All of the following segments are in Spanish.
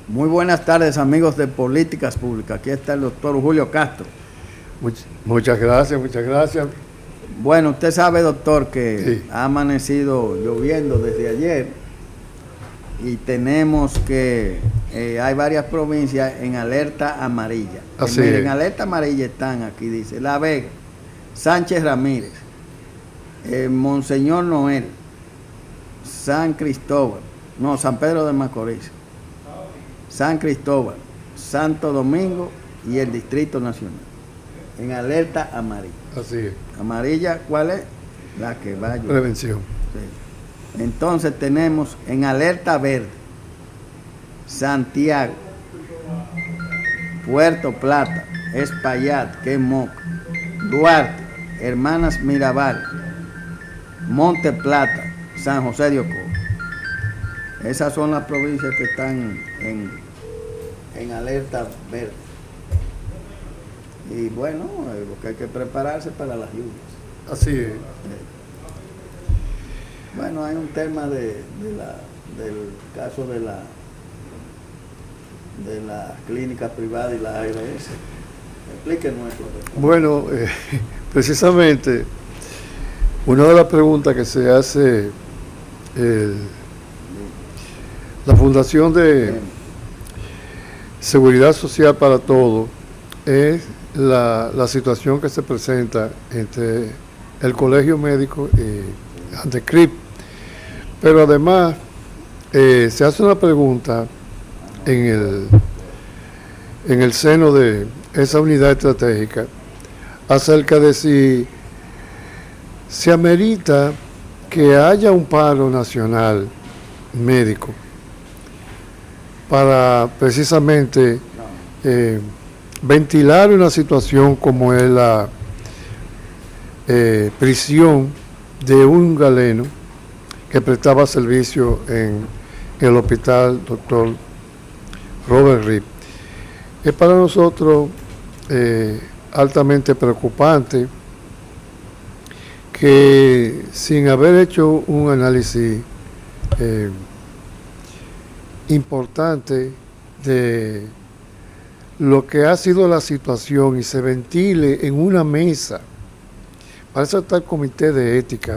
Muy buenas tardes, amigos de Políticas Públicas. Aquí está el doctor Julio Castro. Muchas gracias, muchas gracias. Bueno, usted sabe, doctor, que Sí. ha amanecido lloviendo desde ayer y tenemos que hay varias provincias en alerta amarilla. Así Miren, es. en alerta amarilla están aquí, dice La Vega, Sánchez Ramírez, Monseñor Noel, San Cristóbal, no, San Pedro de Macorís, San Cristóbal, Santo Domingo y el Distrito Nacional. En alerta amarilla. Así es. Amarilla, ¿cuál es? La que va a llover. Prevención. Sí. Entonces tenemos en alerta verde Santiago, Puerto Plata, Espaillat, que es Moca, Duarte, Hermanas Mirabal, Monte Plata, San José de Ocoa. Esas son las provincias que están en alerta verde. Y bueno, lo que hay que prepararse para las lluvias. Así es. Bueno, hay un tema del caso de la clínica privada y la ARS. Explíquenos eso. Bueno, precisamente una de las preguntas que se hace la Fundación de Seguridad Social para Todos es la situación que se presenta entre el Colegio Médico y ANDECRIP. Pero además se hace una pregunta en el seno de esa unidad estratégica acerca de si se amerita que haya un paro nacional médico para precisamente ventilar una situación como es la prisión de un galeno que prestaba servicio en el hospital Dr. Robert Reed. Es para nosotros altamente preocupante que sin haber hecho un análisis importante de lo que ha sido la situación y se ventile en una mesa. Para eso está el comité de ética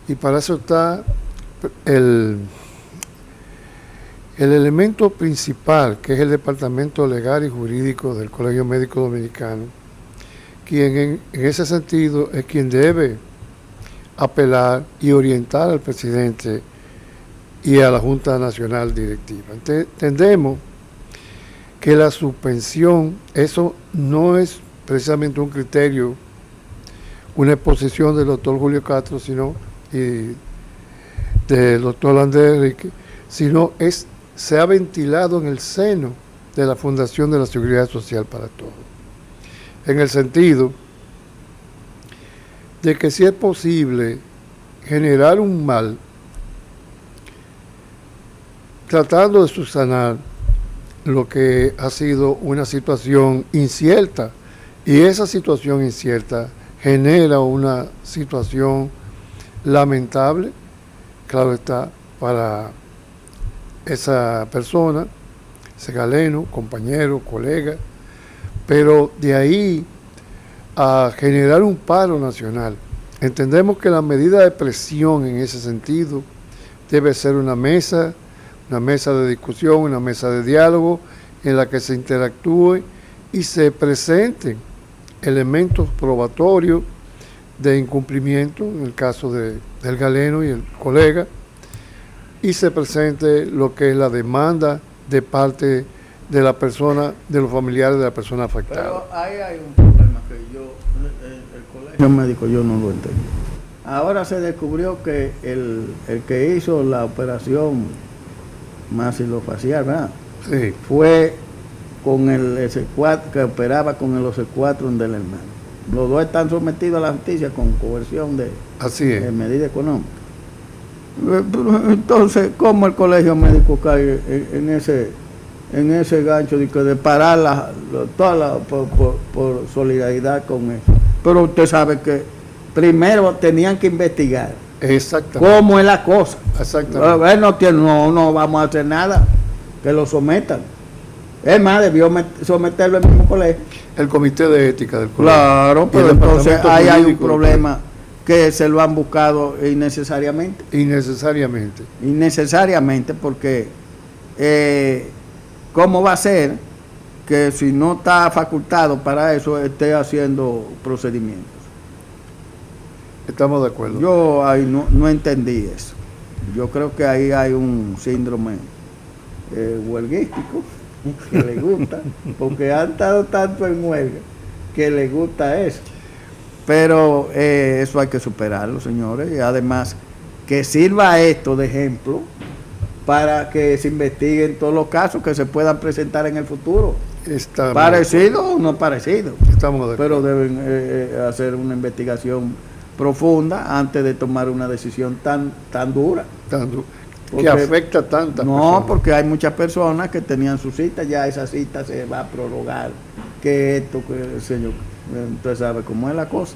y para eso está el elemento principal, que es el Departamento Legal y Jurídico del Colegio Médico Dominicano, quien en ese sentido es quien debe apelar y orientar al presidente y a la Junta Nacional Directiva. Entendemos que la suspensión, eso no es precisamente un criterio, una exposición del doctor Julio Castro, sino y del doctor Andrés Enrique, sino se ha ventilado en el seno de la Fundación de la Seguridad Social para Todos, en el sentido de que si es posible generar un mal tratando de subsanar lo que ha sido una situación incierta, y esa situación incierta genera una situación lamentable, claro está, para esa persona, ese galeno, compañero, colega, pero de ahí a generar un paro nacional. Entendemos que la medida de presión en ese sentido debe ser una mesa de discusión, una mesa de diálogo en la que se interactúe y se presenten elementos probatorios de incumplimiento, en el caso del galeno y el colega, y se presente lo que es la demanda de parte de la persona, de los familiares de la persona afectada. Pero ahí hay un problema que el colegio médico yo no lo entiendo. Ahora se descubrió que el que hizo la operación maxilofacial, ¿verdad? Sí. Fue con el S4, que operaba con el OC4 del hermano. Los dos están sometidos a la justicia con coerción de medida económica. Entonces, ¿cómo el colegio médico cae en ese gancho de parar por solidaridad con eso? Pero usted sabe que primero tenían que investigar Exactamente. cómo es la cosa. Exactamente. No vamos a hacer nada que lo sometan. Es más, debió someterlo el mismo colegio. El comité de ética del colegio. Claro, pero el entonces departamento ahí hay un jurídico del problema que se lo han buscado innecesariamente. Innecesariamente. Innecesariamente, porque ¿cómo va a ser que si no está facultado para eso esté haciendo procedimientos? Estamos de acuerdo. Yo ahí no entendí eso. Yo creo que ahí hay un síndrome huelguístico que le gusta, porque han estado tanto en huelga que le gusta eso. Pero eso hay que superarlo, señores, y además que sirva esto de ejemplo para que se investiguen todos los casos que se puedan presentar en el futuro. Parecido o no parecido. Estamos de acuerdo. Pero deben hacer una investigación profunda antes de tomar una decisión tan dura. Que afecta a tantas personas. Porque hay muchas personas que tenían su cita, ya esa cita se va a prorrogar, que esto, que el señor, usted sabe cómo es la cosa.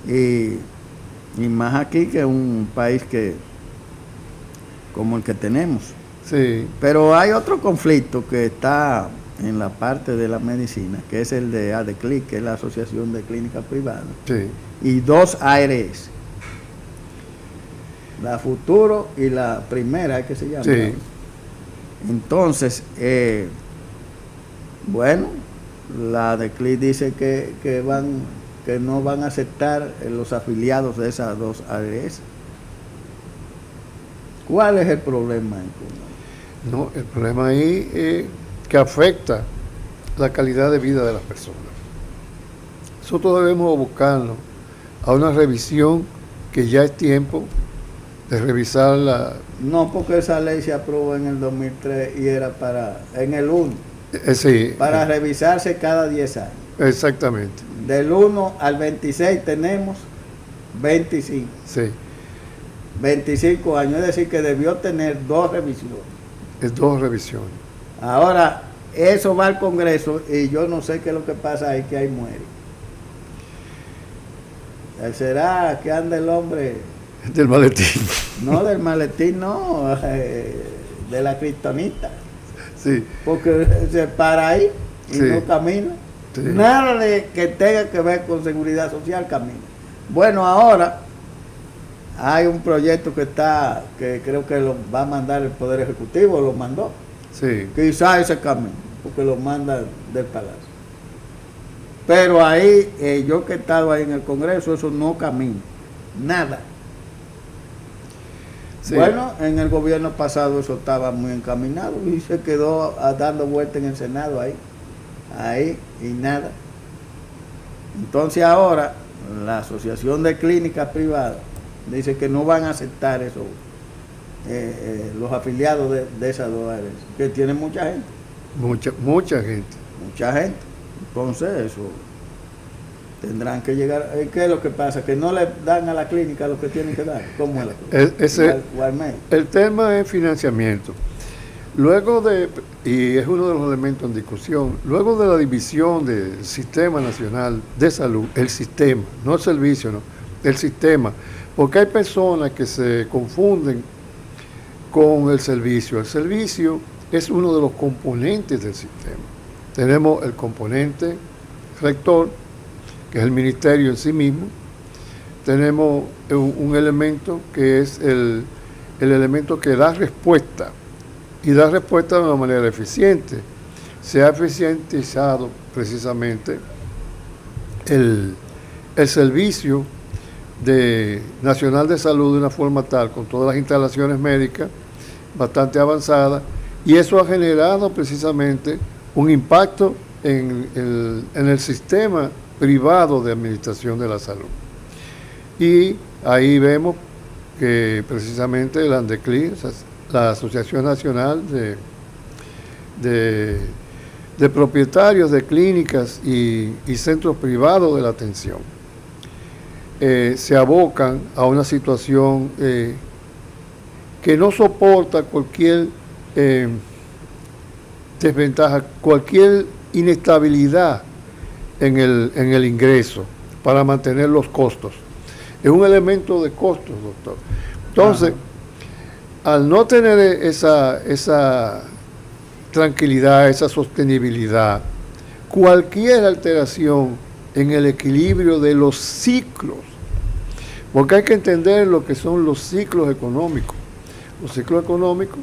Y más aquí, que un país que como el que tenemos. Sí. Pero hay otro conflicto que está en la parte de la medicina, que es el de ADCLIC, que es la Asociación de Clínicas Privadas, Sí. y dos ARS, la Futuro y la Primera, que se llama. Sí. Entonces, bueno, la ADCLIC dice que no van a aceptar los afiliados de esas dos ARS. ¿Cuál es el problema? No, el problema ahí es que afecta la calidad de vida de las personas. Nosotros debemos buscarnos a una revisión, que ya es tiempo de revisar la... No, porque esa ley se aprobó en el 2003 y era en el 1, sí, para revisarse cada 10 años. Exactamente. Del 1 al 26 tenemos 25. Sí. 25 años, es decir, que debió tener 2 revisiones. Es 2 revisiones. Ahora, eso va al Congreso y yo no sé qué es lo que pasa ahí, que ahí muere. ¿Será que anda el hombre? Del maletín. No, del maletín, no, de la kriptonita. Sí. Porque se para ahí y Sí. no camina. Sí. Nada de que tenga que ver con seguridad social camina. Bueno, ahora hay un proyecto que creo que lo va a mandar el Poder Ejecutivo, lo mandó. Sí. Quizá ese camino, porque lo manda del Palacio. Pero ahí, yo que he estado ahí en el Congreso, eso no camina. Nada. Sí. Bueno, en el gobierno pasado eso estaba muy encaminado y se quedó dando vueltas en el Senado ahí y nada. Entonces ahora la Asociación de Clínicas Privadas dice que no van a aceptar eso, los afiliados de esas dos áreas, que tienen mucha gente. Mucha gente. Mucha gente. Entonces eso tendrán que llegar. ¿Qué es lo que pasa? Que no le dan a la clínica lo que tienen que dar. ¿Cómo es la cosa? El tema es financiamiento. Luego y es uno de los elementos en discusión, luego de la división del Sistema Nacional de Salud, el sistema, no el servicio, no, el sistema, porque hay personas que se confunden con el servicio. El servicio es uno de los componentes del sistema. Tenemos el componente rector, que es el ministerio en sí mismo. Tenemos un elemento que es el elemento que da respuesta, y da respuesta de una manera eficiente. Se ha eficientizado precisamente el servicio nacional de salud de una forma tal, con todas las instalaciones médicas bastante avanzadas, y eso ha generado precisamente un impacto en el sistema privado de administración de la salud. Y ahí vemos que precisamente el ANDECLI, la Asociación Nacional de Propietarios de Clínicas y Centros Privados de la Atención, se abocan a una situación que no soporta cualquier desventaja, cualquier inestabilidad en el ingreso para mantener los costos. Es un elemento de costos, doctor. Entonces, al no tener esa tranquilidad, esa sostenibilidad, cualquier alteración en el equilibrio de los ciclos, porque hay que entender lo que son los ciclos económicos. Los ciclos económicos,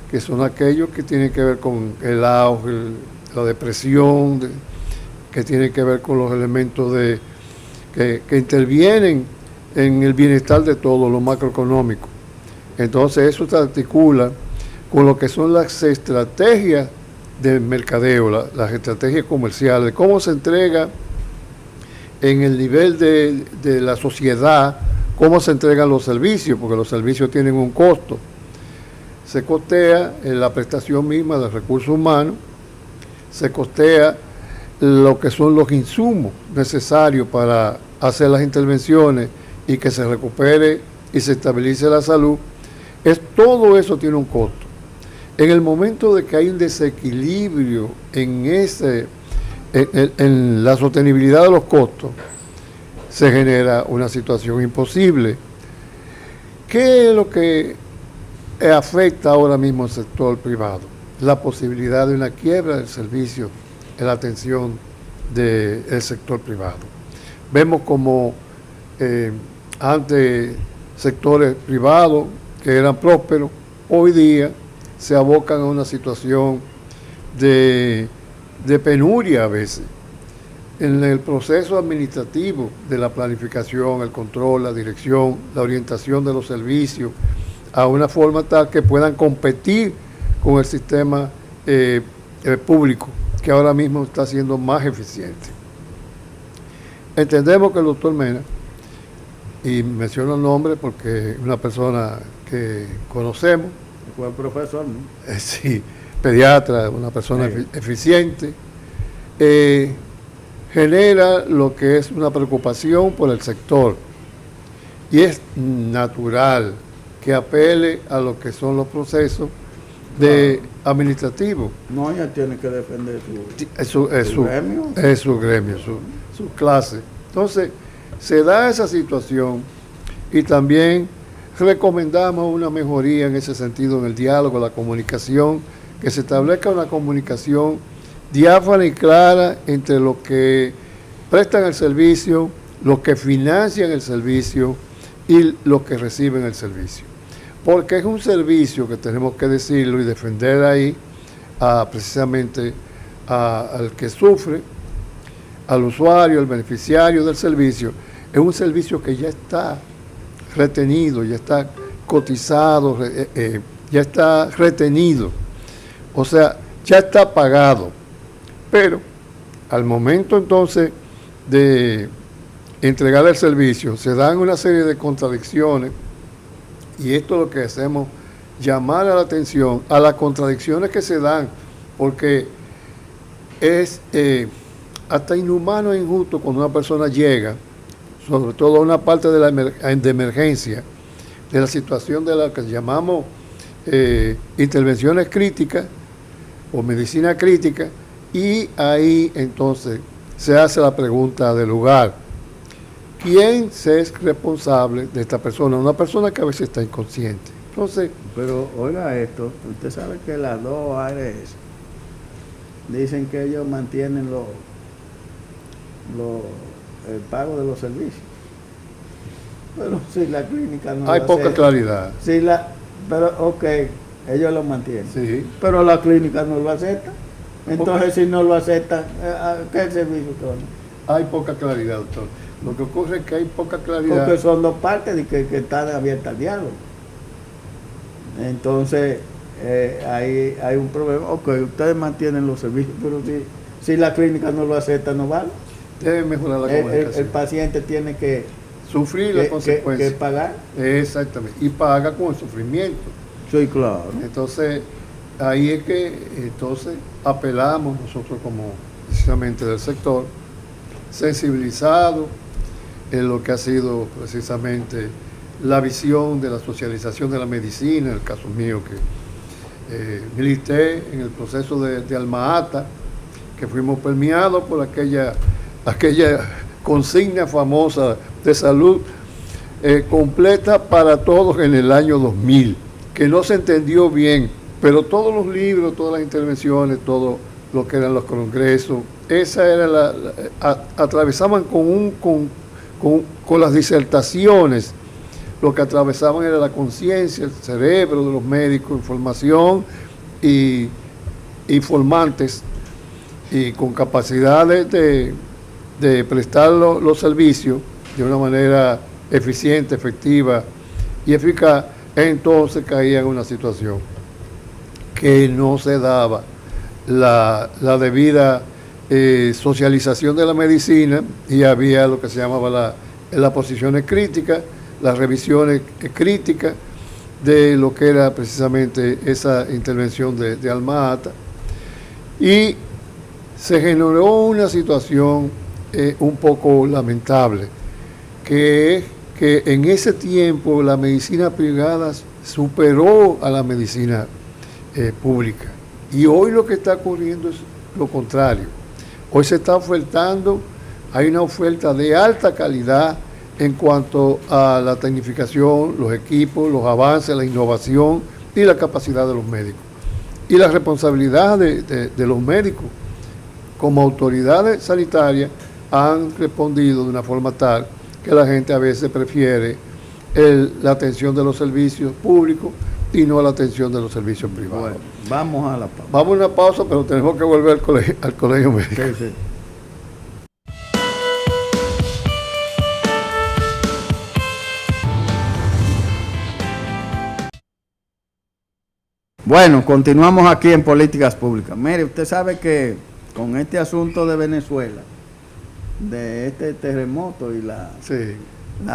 que son aquellos que tienen que ver con el auge, la depresión, que tienen que ver con los elementos que intervienen en el bienestar de todos, lo macroeconómico. Entonces eso se articula con lo que son las estrategias de mercadeo, las estrategias comerciales, cómo se entrega en el nivel de la sociedad, cómo se entregan los servicios, porque los servicios tienen un costo. Se costea en la prestación misma del recurso humano, se costea lo que son los insumos necesarios para hacer las intervenciones y que se recupere y se estabilice la salud. Todo eso tiene un costo. En el momento de que hay un desequilibrio en la sostenibilidad de los costos, se genera una situación imposible. ¿Qué es lo que afecta ahora mismo al sector privado? La posibilidad de una quiebra del servicio en la atención del sector privado. Vemos como antes sectores privados que eran prósperos, hoy día se abocan a una situación de penuria a veces. En el proceso administrativo de la planificación, el control, la dirección, la orientación de los servicios, a una forma tal que puedan competir con el sistema público, que ahora mismo está siendo más eficiente. Entendemos que el doctor Mena, y menciono el nombre porque es una persona que conocemos, fue el profesor, ¿no? Sí, pediatra, una persona eficiente, genera lo que es una preocupación por el sector, y es natural que apele a lo que son los procesos administrativos. No, ella tiene que defender su gremio. Es su gremio, su clase. Entonces, se da esa situación y también recomendamos una mejoría en ese sentido en el diálogo, la comunicación, que se establezca una comunicación diáfana y clara entre los que prestan el servicio, los que financian el servicio y los que reciben el servicio. Porque es un servicio que tenemos que decirlo y defender ahí precisamente al que sufre, al usuario, al beneficiario del servicio. Es un servicio que ya está retenido, ya está cotizado, ya está retenido. O sea, ya está pagado. Pero al momento entonces de entregar el servicio, se dan una serie de contradicciones, y esto es lo que hacemos, llamar a la atención a las contradicciones que se dan, porque es hasta inhumano e injusto cuando una persona llega, sobre todo a una parte de emergencia, de la situación de la que llamamos intervenciones críticas o medicina crítica, y ahí entonces se hace la pregunta del lugar: ¿quién es responsable de esta persona? Una persona que a veces está inconsciente. Entonces, pero oiga esto, usted sabe que las dos ARS dicen que ellos mantienen el pago de los servicios. Pero si la clínica no hay lo poca acepta, claridad. Pero ok, ellos lo mantienen. Sí. Pero la clínica no lo acepta. Entonces, si no lo aceptan, ¿qué servicio son? Hay poca claridad, doctor. Lo que ocurre es que hay poca claridad. Porque son dos partes de que están abiertas al diálogo. Entonces, ahí hay un problema. Ok, ustedes mantienen los servicios, pero si la clínica no lo acepta, no vale. Debe mejorar la comunicación. El paciente tiene que sufrir las consecuencias. Que pagar. Exactamente. Y paga con el sufrimiento. Sí, claro. Entonces, ahí es que apelamos nosotros como precisamente del sector, sensibilizado en lo que ha sido precisamente la visión de la socialización de la medicina, en el caso mío que milité en el proceso de Alma Ata, que fuimos permeados por aquella consigna famosa de salud completa para todos en el año 2000, que no se entendió bien Pero todos los libros, todas las intervenciones, todo lo que eran los congresos, esa era atravesaban con las disertaciones, lo que atravesaban era la conciencia, el cerebro de los médicos, información y informantes, y con capacidades de prestar los servicios de una manera eficiente, efectiva y eficaz. Entonces caía en una situación que no se daba la debida socialización de la medicina, y había lo que se llamaba las posiciones críticas, las revisiones críticas de lo que era precisamente esa intervención de Alma Ata, y se generó una situación un poco lamentable, que es que en ese tiempo la medicina privada superó a la medicina pública, y hoy lo que está ocurriendo es lo contrario. Hoy se está ofertando, hay una oferta de alta calidad en cuanto a la tecnificación, los equipos, los avances, la innovación y la capacidad de los médicos. Y la responsabilidad de los médicos como autoridades sanitarias han respondido de una forma tal que la gente a veces prefiere la atención de los servicios públicos y no la atención de los servicios privados. Bueno, vamos a la pausa. Vamos a una pausa, pero tenemos que volver al colegio médico. Sí, sí. Bueno, continuamos aquí en Políticas Públicas. Mire, usted sabe que con este asunto de Venezuela, de este terremoto y la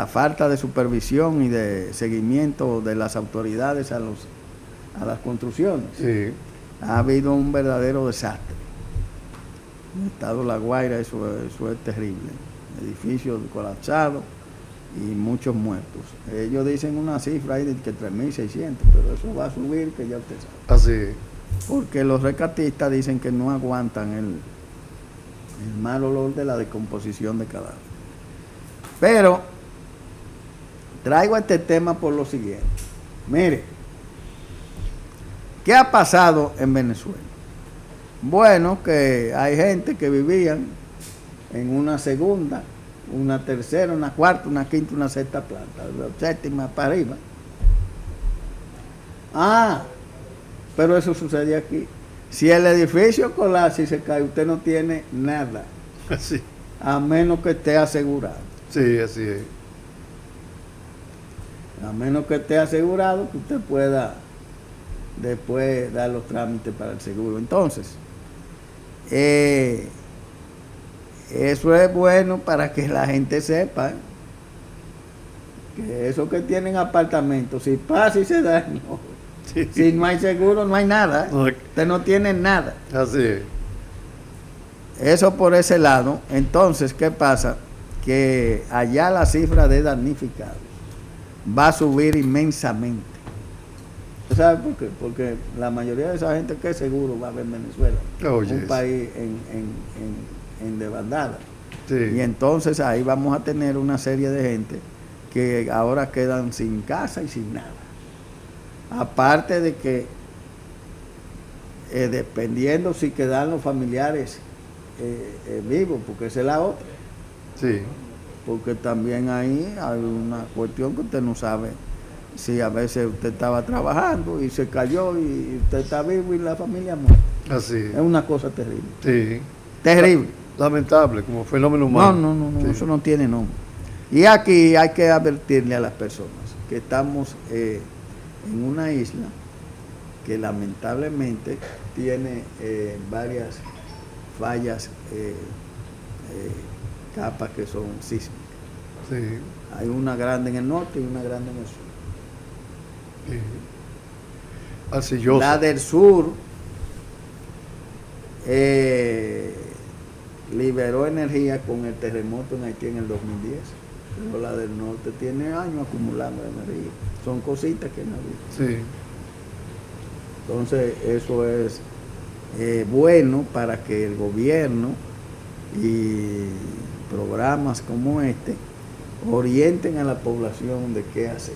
falta de supervisión y de seguimiento de las autoridades a las construcciones, Sí. ha habido un verdadero desastre. En el estado de La Guaira eso es terrible. Edificios colapsados y muchos muertos. Ellos dicen una cifra ahí de que 3.600, pero eso va a subir, que ya usted sabe. Así. Porque los rescatistas dicen que no aguantan el mal olor de la descomposición de cadáveres. Pero traigo este tema por lo siguiente. Mire, ¿qué ha pasado en Venezuela? Bueno, que hay gente que vivían en una segunda, una tercera, una cuarta, una quinta, una sexta planta, la séptima para arriba. Pero eso sucede aquí. Si el edificio colapsa y se cae, usted no tiene nada. Sí. A menos que esté asegurado. Sí, así es. A menos que esté asegurado, que usted pueda después dar los trámites para el seguro. Entonces, eso es bueno para que la gente sepa que esos que tienen apartamentos, si pasa y se dañó, Sí. si no hay seguro, no hay nada. No. Usted no tiene nada. Así es. Eso por ese lado. Entonces, ¿qué pasa? Que allá la cifra de damnificados va a subir inmensamente. ¿Usted sabe por qué? Porque la mayoría de esa gente que seguro va a ver en Venezuela, un país en desbandada. Sí. Y entonces ahí vamos a tener una serie de gente que ahora quedan sin casa y sin nada. Aparte de que, dependiendo si quedan los familiares vivos, porque esa es la otra. Sí. Porque también ahí hay una cuestión que usted no sabe si a veces usted estaba trabajando y se cayó y usted está vivo y la familia muere. Así. Es una cosa terrible. Sí. Terrible. Lamentable, como fenómeno humano. No, Sí. eso no tiene nombre. Y aquí hay que advertirle a las personas que estamos en una isla que lamentablemente tiene varias fallas, capas que son sísmicas. Sí. Hay una grande en el norte y una grande en el sur. Sí. Arcilloso. La del sur liberó energía con el terremoto en Haití en el 2010, pero la del norte tiene años acumulando energía. Son cositas que no hay. Sí. Entonces eso es bueno para que el gobierno y programas como este orienten a la población de qué hacer.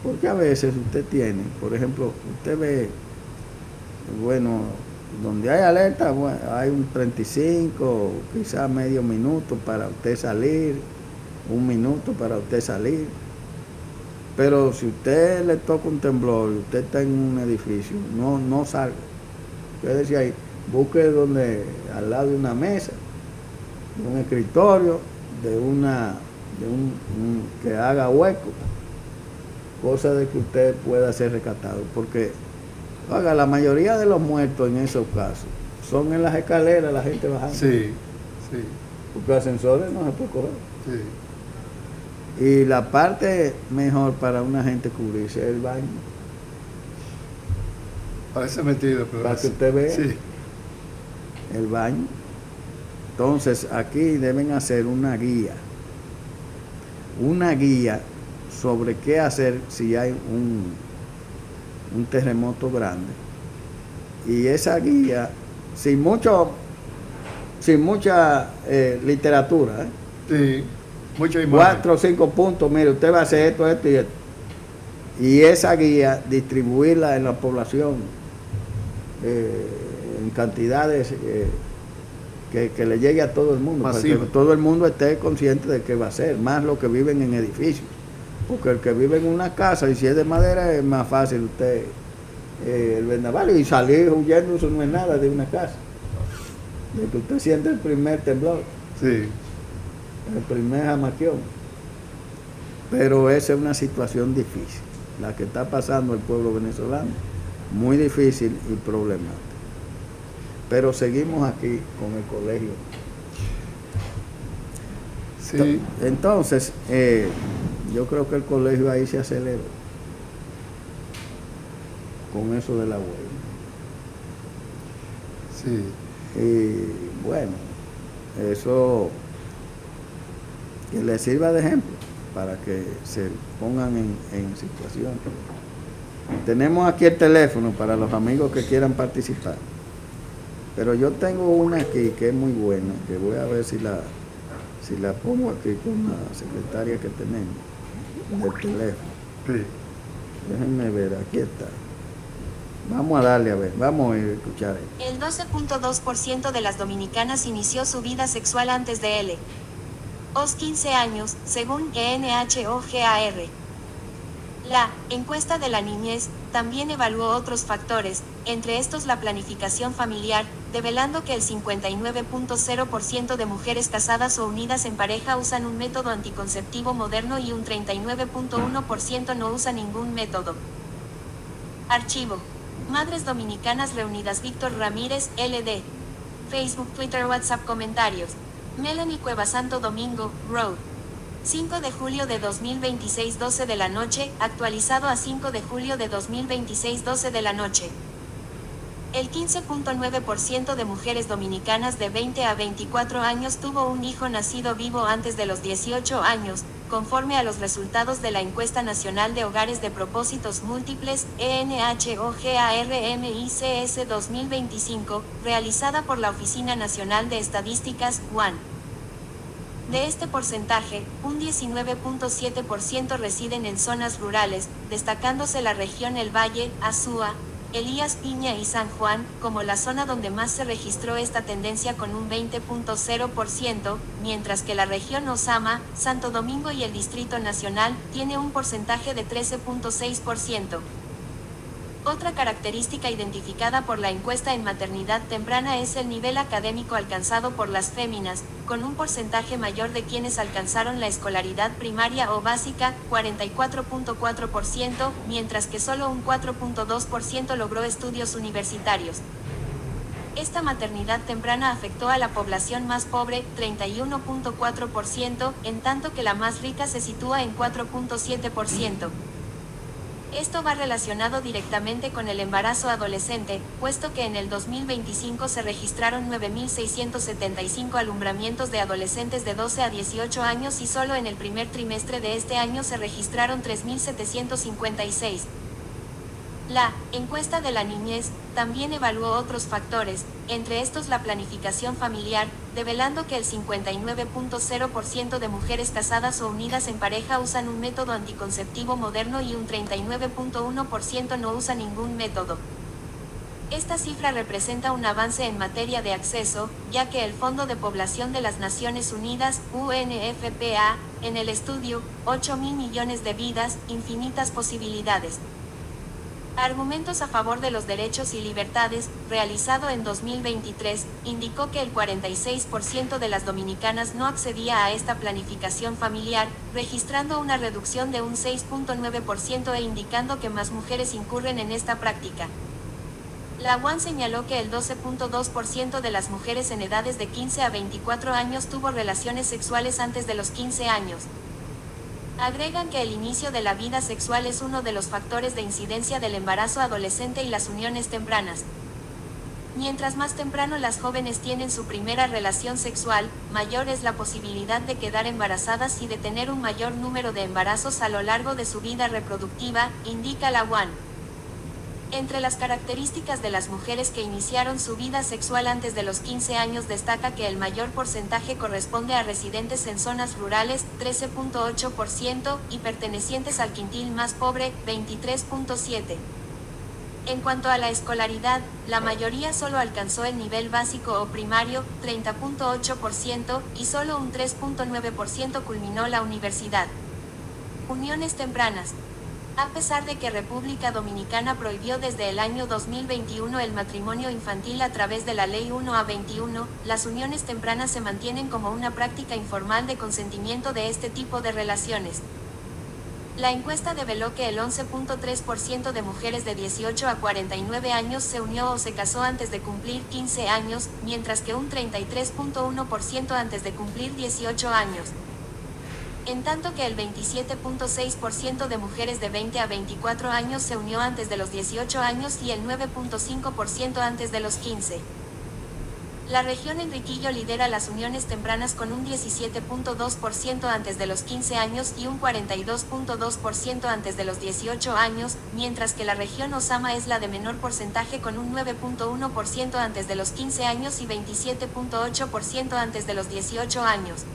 Porque a veces usted tiene, por ejemplo, usted ve, bueno, donde hay alerta, bueno, hay un 35, quizás medio minuto para usted salir, un minuto para usted salir. Pero si usted le toca un temblor y usted está en un edificio, no salga. Usted decía ahí, busque donde, al lado de una mesa, de un escritorio, que haga hueco, cosa de que usted pueda ser rescatado. Porque, oiga, la mayoría de los muertos en esos casos son en las escaleras, la gente bajando. Sí, sí. Porque ascensores no se puede coger. Sí. Y la parte mejor para una gente cubrirse es el baño. Parece mentira, pero Para que usted vea. Sí. El baño. Entonces aquí deben hacer una guía sobre qué hacer si hay un terremoto grande. Y esa guía, sin mucha literatura, Sí, mucha imagen. 4 o 5 puntos, mire, usted va a hacer esto, esto y esto. Y esa guía distribuirla en la población en cantidades que le llegue a todo el mundo, para que todo el mundo esté consciente de qué va a ser, más los que viven en edificios. Porque el que vive en una casa, y si es de madera, es más fácil usted el vendaval y salir huyendo, eso no es nada de una casa. De que usted siente el primer temblor, Sí. el primer jamaquión. Pero esa es una situación difícil, la que está pasando el pueblo venezolano, muy difícil y problemática. Pero seguimos aquí con el colegio. Sí. Entonces, yo creo que el colegio ahí se aceleró con eso de la huelga. Sí. Y bueno, eso que les sirva de ejemplo para que se pongan en situación. Tenemos aquí el teléfono para los amigos que quieran participar. Pero yo tengo una aquí que es muy buena, que voy a ver si la pongo aquí con la secretaria que tenemos del teléfono. Sí. Déjenme ver, aquí está. Vamos a darle a ver, vamos a escuchar esto. El 12.2% de las dominicanas inició su vida sexual antes de los 15 años, según ENHOGAR. La encuesta de la niñez también evaluó otros factores, entre estos la planificación familiar, develando que el 59.0% de mujeres casadas o unidas en pareja usan un método anticonceptivo moderno y un 39.1% no usa ningún método. Archivo. Madres Dominicanas Reunidas. Víctor Ramírez, LD. Facebook, Twitter, WhatsApp. Comentarios. Melanie Cuevas. Santo Domingo, Road. 5 de julio de 2026, 12 de la noche, actualizado a 5 de julio de 2026, 12 de la noche. El 15.9% de mujeres dominicanas de 20 a 24 años tuvo un hijo nacido vivo antes de los 18 años, conforme a los resultados de la Encuesta Nacional de Hogares de Propósitos Múltiples, ENHOGARMICS 2025, realizada por la Oficina Nacional de Estadísticas, UAN. De este porcentaje, un 19.7% residen en zonas rurales, destacándose la región El Valle, Azua, Elías Piña y San Juan, como la zona donde más se registró esta tendencia con un 20.0%, mientras que la región Osama, Santo Domingo y el Distrito Nacional, tiene un porcentaje de 13.6%. Otra característica identificada por la encuesta en maternidad temprana es el nivel académico alcanzado por las féminas, con un porcentaje mayor de quienes alcanzaron la escolaridad primaria o básica, 44.4%, mientras que solo un 4.2% logró estudios universitarios. Esta maternidad temprana afectó a la población más pobre, 31.4%, en tanto que la más rica se sitúa en 4.7%. Esto va relacionado directamente con el embarazo adolescente, puesto que en el 2025 se registraron 9.675 alumbramientos de adolescentes de 12 a 18 años y solo en el primer trimestre de este año se registraron 3.756. La encuesta de la niñez también evaluó otros factores, entre estos la planificación familiar, develando que el 59.0% de mujeres casadas o unidas en pareja usan un método anticonceptivo moderno y un 39.1% no usa ningún método. Esta cifra representa un avance en materia de acceso, ya que el Fondo de Población de las Naciones Unidas, UNFPA, en el estudio, 8.000 millones de vidas, infinitas posibilidades. Argumentos a favor de los derechos y libertades, realizado en 2023, indicó que el 46% de las dominicanas no accedía a esta planificación familiar, registrando una reducción de un 6.9% e indicando que más mujeres incurren en esta práctica. La UAN señaló que el 12.2% de las mujeres en edades de 15 a 24 años tuvo relaciones sexuales antes de los 15 años. Agregan que el inicio de la vida sexual es uno de los factores de incidencia del embarazo adolescente y las uniones tempranas. Mientras más temprano las jóvenes tienen su primera relación sexual, mayor es la posibilidad de quedar embarazadas y de tener un mayor número de embarazos a lo largo de su vida reproductiva, indica la UAN. Entre las características de las mujeres que iniciaron su vida sexual antes de los 15 años destaca que el mayor porcentaje corresponde a residentes en zonas rurales, 13.8%, y pertenecientes al quintil más pobre, 23.7%. En cuanto a la escolaridad, la mayoría solo alcanzó el nivel básico o primario, 30.8%, y solo un 3.9% culminó la universidad. Uniones tempranas. A pesar de que República Dominicana prohibió desde el año 2021 el matrimonio infantil a través de la Ley 1A21, las uniones tempranas se mantienen como una práctica informal de consentimiento de este tipo de relaciones. La encuesta develó que el 11.3% de mujeres de 18 a 49 años se unió o se casó antes de cumplir 15 años, mientras que un 33.1% antes de cumplir 18 años. En tanto que el 27.6% de mujeres de 20 a 24 años se unió antes de los 18 años y el 9.5% antes de los 15. La región Enriquillo lidera las uniones tempranas con un 17.2% antes de los 15 años y un 42.2% antes de los 18 años, mientras que la región Osama es la de menor porcentaje con un 9.1% antes de los 15 años y 27.8% antes de los 18 años.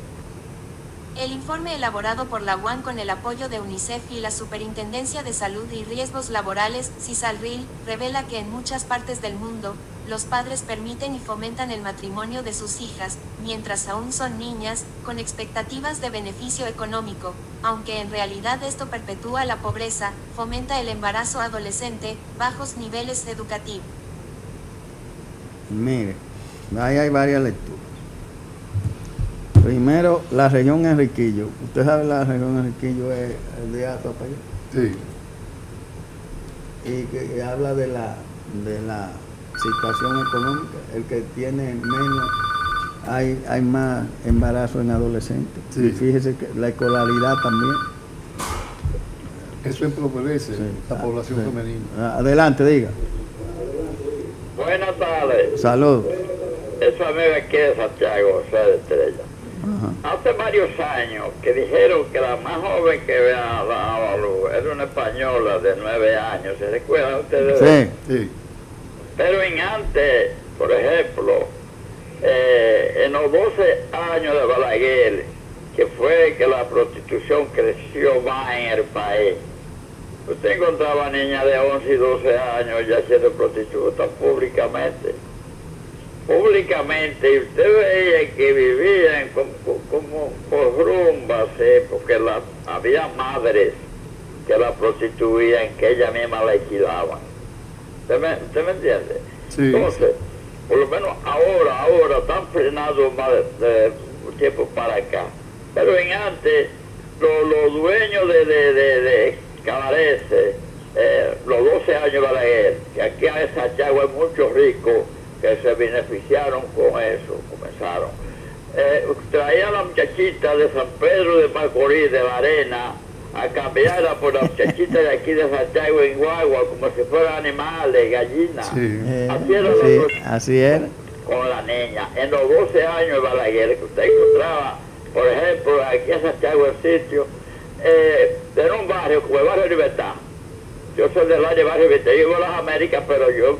El informe elaborado por la UAN con el apoyo de UNICEF y la Superintendencia de Salud y Riesgos Laborales, CISALRIL, revela que en muchas partes del mundo, los padres permiten y fomentan el matrimonio de sus hijas, mientras aún son niñas, con expectativas de beneficio económico, aunque en realidad esto perpetúa la pobreza, fomenta el embarazo adolescente, bajos niveles educativos. Mire, ahí hay varias lecturas. Primero, la región Enriquillo. ¿Usted sabe la región Enriquillo es el de Atapaya? Sí. Y que habla de la situación económica. El que tiene menos, hay más embarazo en adolescentes. Sí. Y fíjese que la escolaridad también. Eso empobrece Sí. la población Sí. femenina. Adelante, diga. Buenas tardes. Saludos. Es su amigo aquí de Santiago, José de Estrella. Ajá. Hace varios años que dijeron que la más joven que había dado a luz era una española de 9 años. ¿Se recuerdan ustedes? Sí. Sí. Pero en antes, por ejemplo, en los 12 años de Balaguer, que fue que la prostitución creció más en el país, usted encontraba niñas de 11 y 12 años ya siendo prostitutas públicamente, y usted veía que vivían como por rumbas, porque había madres que la prostituían, que ellas mismas la alquilaban. ¿Usted me entiende? Sí. Entonces, por lo menos ahora están frenados más de tiempo para acá. Pero en antes, los dueños de cabarets, los 12 años de Balaguer, que aquí en Santiago hay muchos ricos que se beneficiaron con eso, comenzaron. Traían a la muchachita de San Pedro de Macorís, de la Arena, a cambiarla por la muchachita de aquí de Santiago en guagua, como si fueran animales, gallinas. Sí. Así era. Con la niña. En los 12 años de Balaguer, que usted encontraba, por ejemplo, aquí en Santiago el sitio, en un barrio como el barrio Libertad, yo soy del área de Barrio Vista, yo vivo en las Américas, pero yo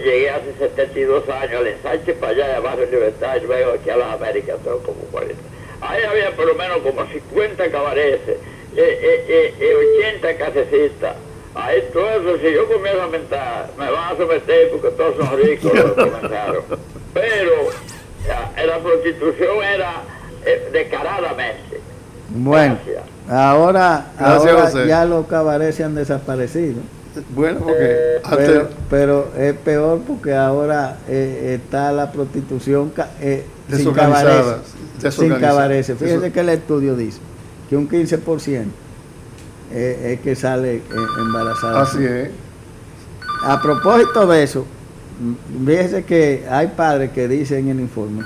llegué hace 72 años al ensanche para allá de Barrio Libertad, yo vengo aquí a las Américas, tengo como 40. Ahí había por lo menos como 50 cabareces, 80 casecitas. Ahí todo eso, si yo comienzo a mentar, me van a someter porque todos son ricos los que comenzaron. Pero la prostitución era descaradamente. Bueno, Gracias. ahora José. ya los cabarets se han desaparecido. Bueno, porque antes... Pero es peor porque ahora está la prostitución sin Desorganizada, cabarets. Sin desorganizada. cabarets. Fíjense que el estudio dice que un 15% es que sale embarazada. Así es. A propósito de eso, fíjese que hay padres que dicen en el informe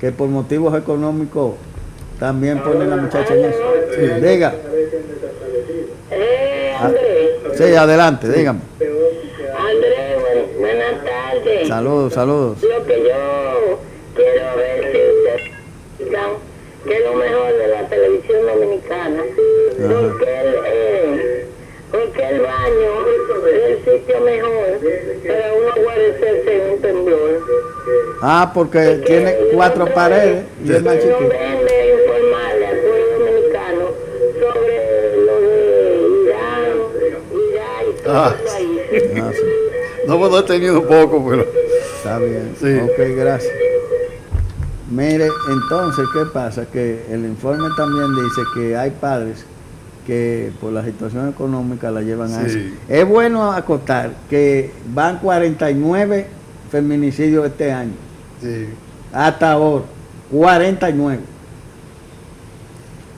que por motivos económicos también ponen a la muchacha en eso. Sí, diga. Andrés. Sí, adelante, dígame. Andrés, buenas tardes. Saludos, saludos. Lo que yo quiero ver si ustedes explican qué es lo mejor de la televisión dominicana. Porque el baño es el sitio mejor para uno guarecerse en un temblor. Ah, porque tiene 4 paredes y es más No chiquito. vende informarle al pueblo dominicano sobre lo de Irán, Irak y todo Ah. el país. Ah, sí, No hemos detenido poco, pero... está bien. Sí. Ok, gracias. Mire, entonces, ¿qué pasa? Que el informe también dice que hay padres que por la situación económica la llevan a eso. Sí. Es bueno acotar que van 49 feminicidios este año. Sí. Hasta ahora, 49.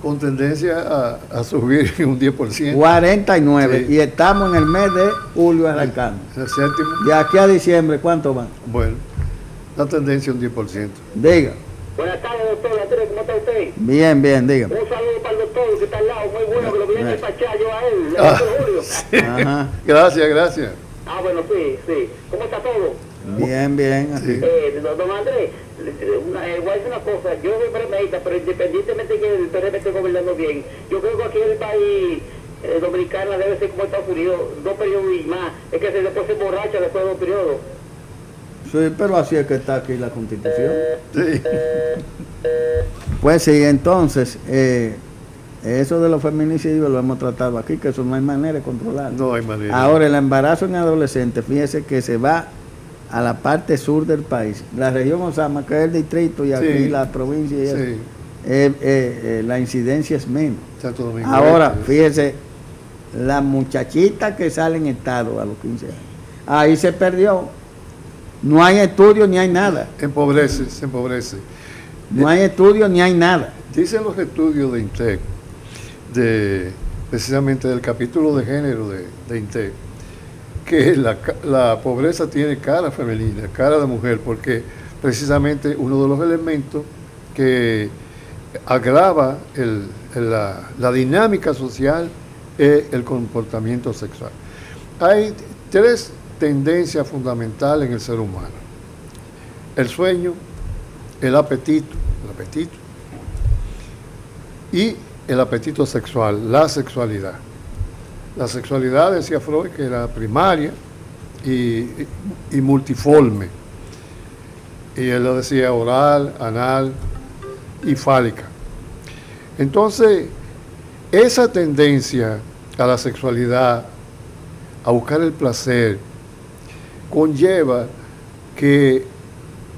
Con tendencia a subir un 10%. 49. Sí. Y estamos en el mes de julio arrancando. El séptimo, De aquí a diciembre, ¿cuánto van? bueno, la tendencia un 10%. Diga. Buenas tardes, doctor Andrés, ¿cómo está usted? Bien, bien, dígame. Un saludo para el doctor que está al lado, muy bueno, que lo voy a despachar yo a él, el Ah, doctor Julio. sí. Ajá. Gracias, gracias. Bueno, sí. ¿Cómo está todo? Bien, bien. Así. Sí. Don Andrés, voy a decir una cosa, yo soy PRMista, pero independientemente que el PRM esté gobernando bien, yo creo que aquí en el país dominicano debe ser como Estados Unidos, 2 periodos y más, es que después se emborracha después de 2 periodos. Sí, pero así es que está aquí la Constitución. Sí. Pues sí, entonces, eso de los feminicidios lo hemos tratado aquí, que eso no hay manera de controlarlo. No hay manera. Ahora, el embarazo en adolescentes, fíjese que se va a la parte sur del país. La región Osama, que es el distrito, y aquí Sí. la provincia, y eso, Sí. la incidencia es menos. Santo Domingo Ahora, Este. fíjese, la muchachita que sale en estado a los 15 años, ahí se perdió. No hay estudio ni hay nada. Empobrece, se empobrece. No hay estudio ni hay nada. Dicen los estudios de INTEC, precisamente del capítulo de género de INTEC, que la pobreza tiene cara femenina, cara de mujer, porque precisamente uno de los elementos que agrava la dinámica social es el comportamiento sexual. Hay 3 tendencias fundamentales en el ser humano: el sueño, el apetito y el apetito sexual, la sexualidad. La sexualidad, decía Freud, que era primaria y multiforme. Y él lo decía oral, anal y fálica. Entonces, esa tendencia a la sexualidad, a buscar el placer, conlleva que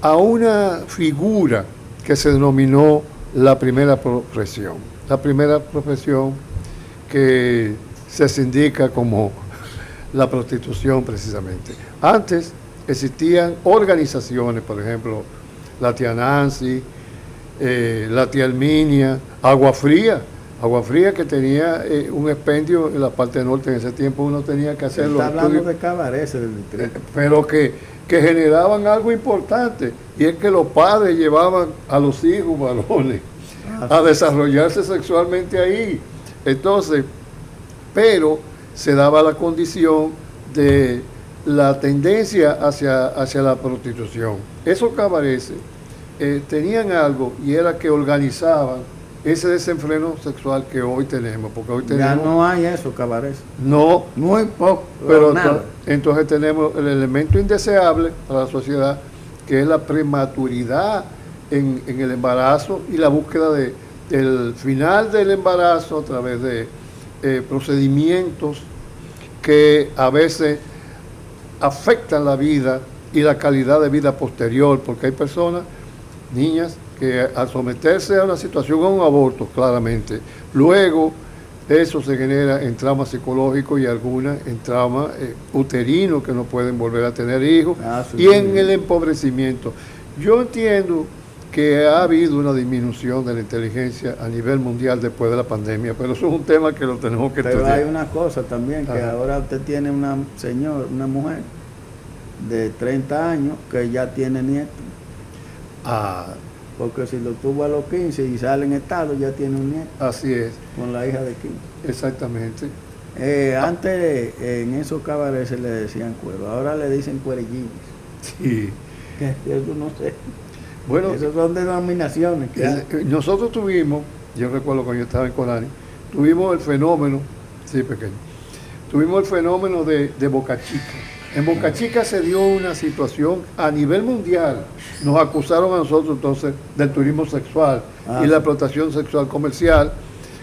a una figura que se denominó la primera profesión. La primera profesión que se indica como la prostitución precisamente. Antes existían organizaciones, por ejemplo, la tía Nancy, la tía Herminia, Agua Fría que tenía un expendio en la parte norte. En ese tiempo uno tenía que hacer los Está hablando estudios, de cabarets del distrito. pero que generaban algo importante, y es que los padres llevaban a los hijos varones a desarrollarse sexualmente ahí. Entonces, pero se daba la condición de la tendencia hacia la prostitución. Esos cabarets tenían algo, y era que organizaban ese desenfreno sexual que hoy tenemos, porque hoy Ya tenemos... no hay eso, cabarés. No, Muy poco, pero nada. entonces tenemos el elemento indeseable para la sociedad, que es la prematuridad en el embarazo y la búsqueda del final del embarazo a través de procedimientos que a veces afectan la vida y la calidad de vida posterior, porque hay personas, niñas, que al someterse a una situación, a un aborto, claramente, luego eso se genera en trauma psicológico y algunas en trauma uterino, que no pueden volver a tener hijos, Sí, y en el empobrecimiento. Yo entiendo que ha habido una disminución de la inteligencia a nivel mundial después de la pandemia, pero eso es un tema que lo tenemos que Pero estudiar. hay una cosa también, que Ajá. ahora usted tiene una mujer de 30 años que ya tiene nietos. Ah, Porque si lo tuvo a los 15 y sale en estado, ya tiene un nieto así es, con la hija de 15. exactamente. Antes en esos cabarets se le decían cuero, ahora le dicen cuerellines. Sí. Que eso no sé. Bueno, Esos son denominaciones. Que hay. nosotros tuvimos, yo recuerdo cuando yo estaba en Colani, tuvimos el fenómeno, sí, pequeño, tuvimos el fenómeno de Boca Chica. En Boca Chica se dio una situación a nivel mundial. Nos acusaron a nosotros entonces del turismo sexual y la explotación sexual comercial,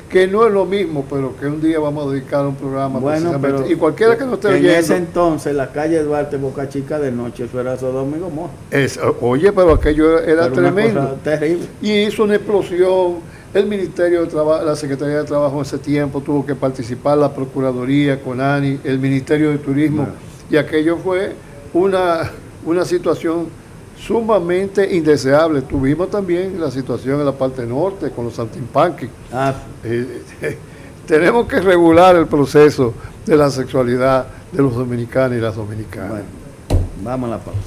que no es lo mismo, pero que un día vamos a dedicar un programa Bueno, precisamente. pero Y cualquiera que nos esté en oyendo... ese entonces la calle Duarte, Boca Chica de noche, eso era Sodoma y Gomorra. Oye, pero aquello era Pero una tremendo. cosa terrible. Y hizo una explosión. El Ministerio de Trabajo, la Secretaría de Trabajo en ese tiempo tuvo que participar, la Procuraduría, CONANI, el Ministerio de Turismo, y aquello fue una situación sumamente indeseable. Tuvimos también la situación en la parte norte con los saltimbanquis. Tenemos que regular el proceso de la sexualidad de los dominicanos y las dominicanas. Bueno, vamos a la pausa.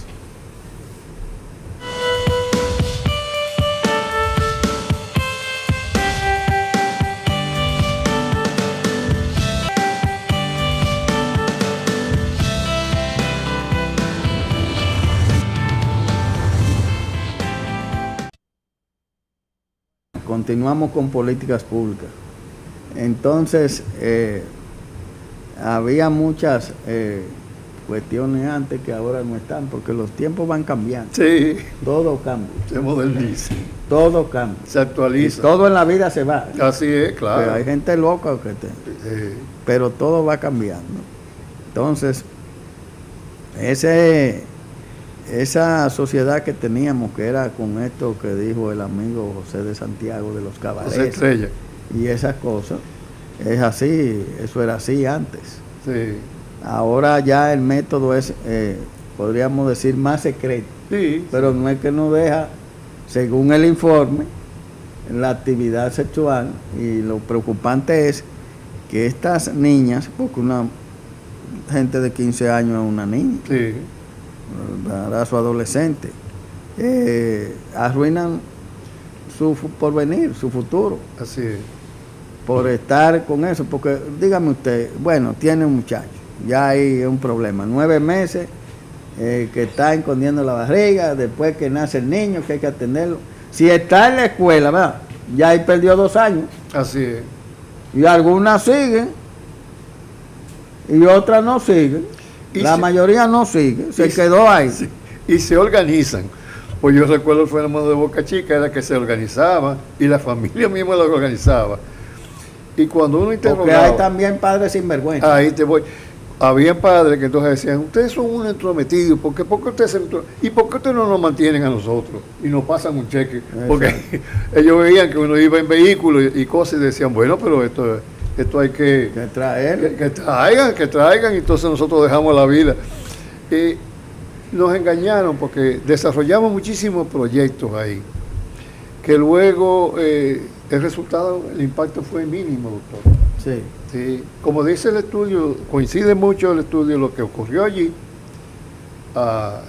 Continuamos con políticas públicas. Entonces, había muchas cuestiones antes que ahora no están, porque los tiempos van cambiando. Sí, Todo cambia, se moderniza, todo cambia. se Y actualiza. todo en la vida se va. Así es, Pero claro. hay gente loca pero todo va cambiando. Entonces, esa sociedad que teníamos, que era con esto que dijo el amigo José de Santiago de los José cabarets Estrella. y esas cosas, es así, eso era así antes. Sí. Ahora ya el método es, podríamos decir, más secreto, Sí. pero no es que no deja, según el informe, la actividad sexual, y lo preocupante es que estas niñas, porque una gente de 15 años es una niña, Sí. embarazo adolescente, arruinan su porvenir, su futuro, Así es. por estar con eso, porque dígame usted, bueno, tiene un muchacho, ya hay un problema, 9 meses, que está escondiendo la barriga, después que nace el niño, que hay que atenderlo. Si está en la escuela, ¿verdad? Ya ahí perdió 2 años, Así es. y algunas siguen, y otras no siguen, Y la se- mayoría no sigue, se y quedó ahí. Sí. Y se organizan. Pues yo recuerdo el fenómeno de Boca Chica, era que se organizaba y la familia misma lo organizaba. Y cuando uno Porque interrogaba, hay también padres sinvergüenza. ahí te voy. Había padres que entonces decían, ustedes son un entrometido, ¿por qué ustedes ¿y por qué ustedes no nos mantienen a nosotros? Y nos pasan un cheque. Porque ellos veían que uno iba en vehículo y cosas y decían, bueno, pero esto hay que traer. que traigan, y entonces nosotros dejamos la vida. Nos engañaron porque desarrollamos muchísimos proyectos ahí, que luego el resultado, el impacto fue mínimo, doctor. Sí. Sí, como dice el estudio, coincide mucho el estudio, lo que ocurrió allí, a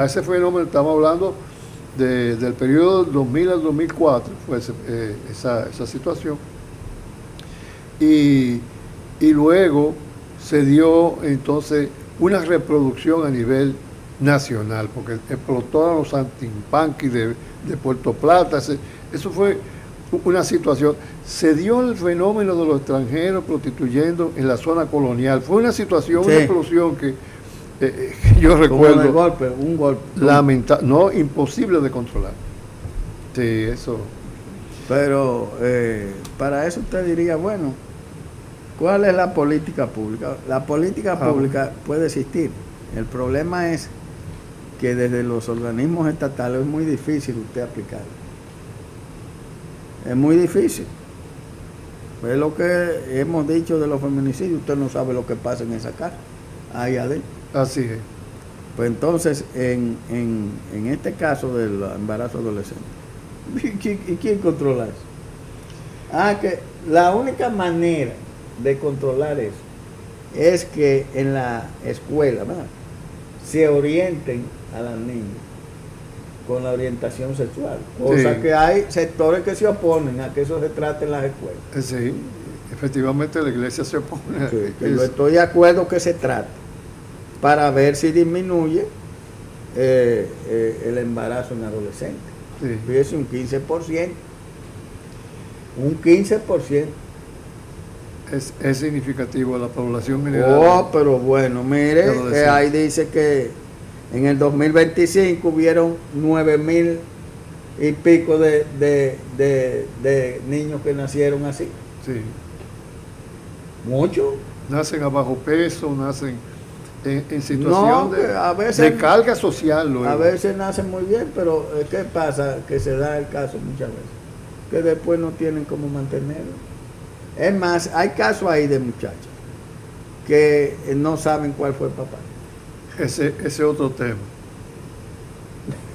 ese fenómeno. Estamos hablando del periodo 2000 al 2004, fue esa situación. Y luego se dio entonces una reproducción a nivel nacional, porque explotaron los saltimbanquis de Puerto Plata. Eso fue una situación. Se dio el fenómeno de los extranjeros prostituyendo en la zona colonial. Fue una situación, Sí. una explosión que yo Como recuerdo. de golpe, un golpe. No, imposible de controlar. Sí, eso. Pero para eso usted diría, bueno, ¿cuál es la política pública? La política pública puede existir. El problema es que desde los organismos estatales es muy difícil usted aplicarla. Es muy difícil. Es lo que hemos dicho de los feminicidios. Usted no sabe lo que pasa en esa casa, ahí adentro. Así es. Pues entonces, en este caso del embarazo adolescente, ¿y quién controla eso? Que la única manera de controlar eso es que en la escuela, ¿verdad?, se orienten a las niñas con la orientación sexual. Cosa Sí. que hay sectores que se oponen a que eso se trate en las escuelas. Sí, efectivamente la iglesia se opone a Sí, que yo eso. estoy de acuerdo que se trate para ver si disminuye el embarazo en adolescentes. Sí. Fíjese, un 15%. Un 15%. Es significativo la población general. Oh, pero bueno, mire, De adolescentes. ahí dice que en el 2025 hubieron 9,000 y pico de niños que nacieron así. Sí. Mucho. Nacen a bajo peso, nacen en situación No, que a veces- de carga social. Luego. A veces nacen muy bien, pero ¿qué pasa? Que se da el caso muchas veces, que después no tienen cómo mantenerlo. Es más, hay casos ahí de muchachos que no saben cuál fue el papá. Ese otro tema.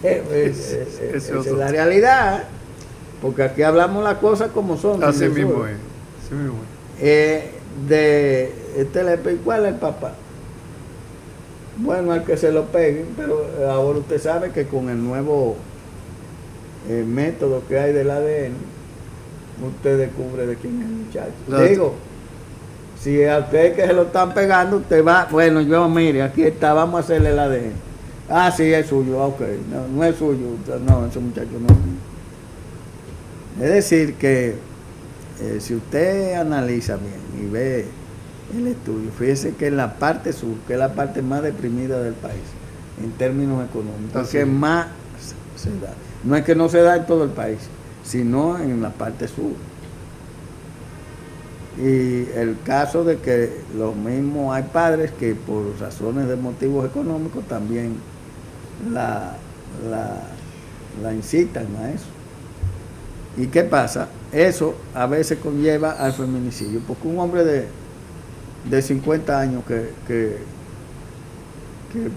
Esa ese es otro. la realidad, porque aquí hablamos las cosas como son. Así sin mismo censura. es. Así mismo es. ¿Cuál es el papá? Bueno, al que se lo peguen, pero ahora usted sabe que con el nuevo método que hay del ADN, usted descubre de quién es el muchacho. Claro. Digo, si a usted que se lo están pegando, usted va, bueno, yo mire, aquí está, vamos a hacerle el ADN. Ah, sí, es suyo, ok, no es suyo, no, ese muchacho no. Es decir, que si usted analiza bien y ve el estudio, fíjese que en la parte sur, que es la parte más deprimida del país, en términos económicos, Así que es. más se da. No es que no se da en todo el país, sino en la parte sur. Y el caso de que lo mismo hay padres que por razones de motivos económicos también la incitan a eso. ¿Y qué pasa? Eso a veces conlleva al feminicidio, porque un hombre de 50 años que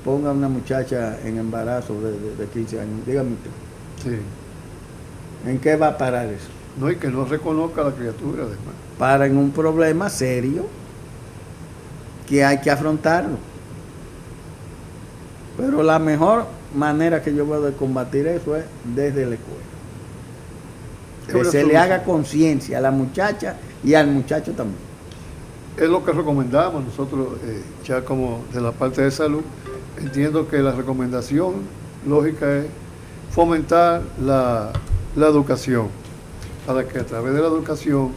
ponga a una muchacha en embarazo de 15 años, dígame usted, Sí. ¿en qué va a parar eso? No, y que no reconozca a la criatura, además. Para en un problema serio que hay que afrontarlo. Pero la mejor manera que yo veo de combatir eso es desde la escuela. Es Que una se le solución. haga conciencia a la muchacha y al muchacho también. Es lo que recomendamos nosotros, ya como de la parte de salud. Entiendo que la recomendación lógica es fomentar la educación, para que a través de la educación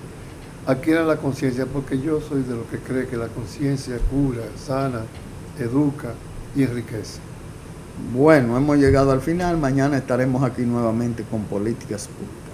adquieran la conciencia, porque yo soy de los que cree que la conciencia cura, sana, educa y enriquece. Bueno, hemos llegado al final. Mañana estaremos aquí nuevamente con Políticas Públicas.